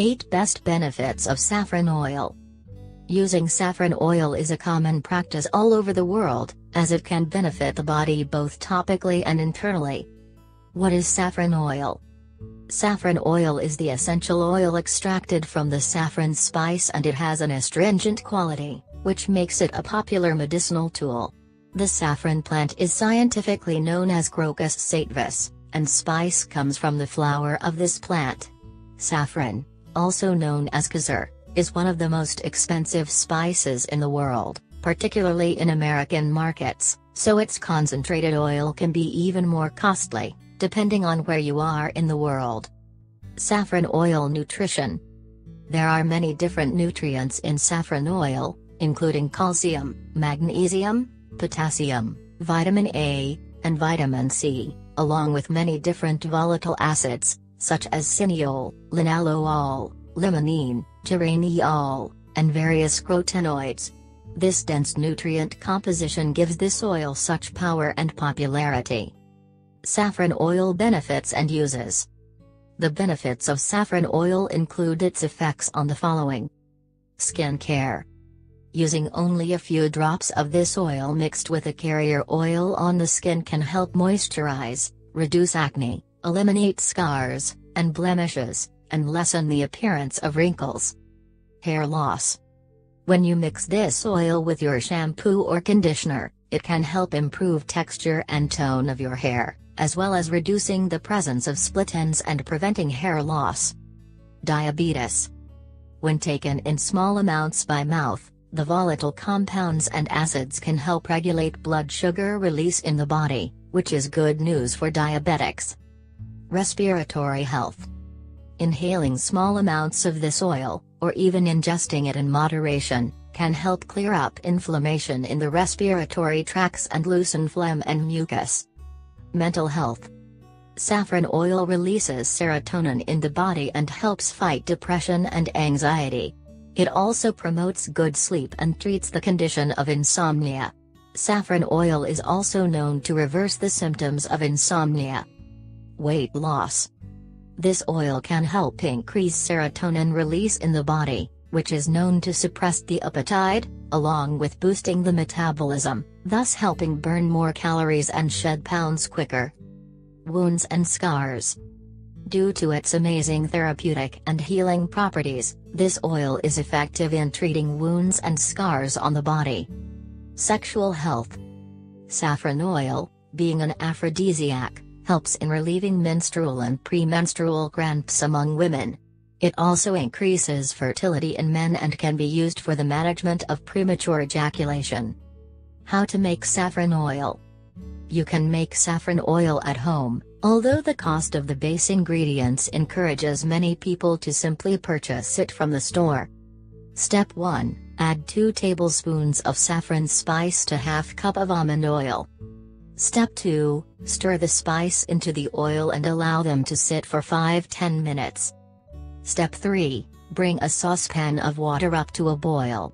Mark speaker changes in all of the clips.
Speaker 1: 8 Best Benefits of Saffron Oil. Using saffron oil is a common practice all over the world, as it can benefit the body both topically and internally. What is saffron oil? Saffron oil is the essential oil extracted from the saffron spice, and it has an astringent quality, which makes it a popular medicinal tool. The saffron plant is scientifically known as Crocus sativus, and spice comes from the flower of this plant. Saffron, also known as Kesar, is one of the most expensive spices in the world, particularly in American markets, so its concentrated oil can be even more costly, depending on where you are in the world. Saffron Oil Nutrition. There are many different nutrients in saffron oil, including calcium, magnesium, potassium, vitamin A, and vitamin C, along with many different volatile acids, such as cineole, linalool, limonene, geraniol, and various carotenoids. This dense nutrient composition gives this oil such power and popularity. Saffron oil benefits and uses. The benefits of saffron oil include its effects on the following. Skin care. Using only a few drops of this oil mixed with a carrier oil on the skin can help moisturize, reduce acne, eliminate scars and blemishes, and lessen the appearance of wrinkles. Hair loss. When you mix this oil with your shampoo or conditioner, it can help improve texture and tone of your hair, as well as reducing the presence of split ends and preventing hair loss. Diabetes. When taken in small amounts by mouth, the volatile compounds and acids can help regulate blood sugar release in the body, which is good news for diabetics. Respiratory health. Inhaling small amounts of this oil, or even ingesting it in moderation, can help clear up inflammation in the respiratory tracts and loosen phlegm and mucus. Mental health. Saffron oil releases serotonin in the body and helps fight depression and anxiety. It also promotes good sleep and treats the condition of insomnia. Saffron oil is also known to reverse the symptoms of insomnia. Weight loss. This oil can help increase serotonin release in the body, which is known to suppress the appetite, along with boosting the metabolism, thus helping burn more calories and shed pounds quicker. Wounds and scars. Due to its amazing therapeutic and healing properties, this oil is effective in treating wounds and scars on the body. Sexual health. Saffron oil, being an aphrodisiac, helps in relieving menstrual and premenstrual cramps among women. It also increases fertility in men and can be used for the management of premature ejaculation. How to make saffron oil. You can make saffron oil at home, although the cost of the base ingredients encourages many people to simply purchase it from the store. Step 1. Add 2 tablespoons of saffron spice to half cup of almond oil. Step 2. Stir the spice into the oil and allow them to sit for 5–10 minutes. Step 3. Bring a saucepan of water up to a boil.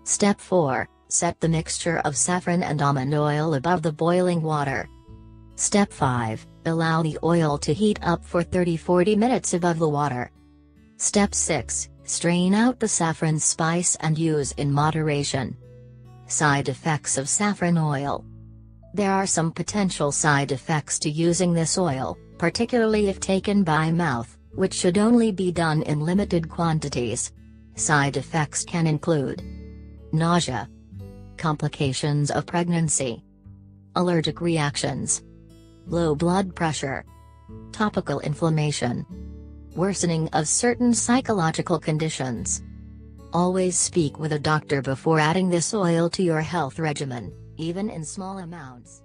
Speaker 1: Step 4. Set the mixture of saffron and almond oil above the boiling water. Step 5. Allow the oil to heat up for 30–40 minutes above the water. Step 6. Strain out the saffron spice and use in moderation. Side effects of saffron oil. There are some potential side effects to using this oil, particularly if taken by mouth, which should only be done in limited quantities. Side effects can include nausea, complications of pregnancy, allergic reactions, low blood pressure, topical inflammation, worsening of certain psychological conditions. Always speak with a doctor before adding this oil to your health regimen, even in small amounts.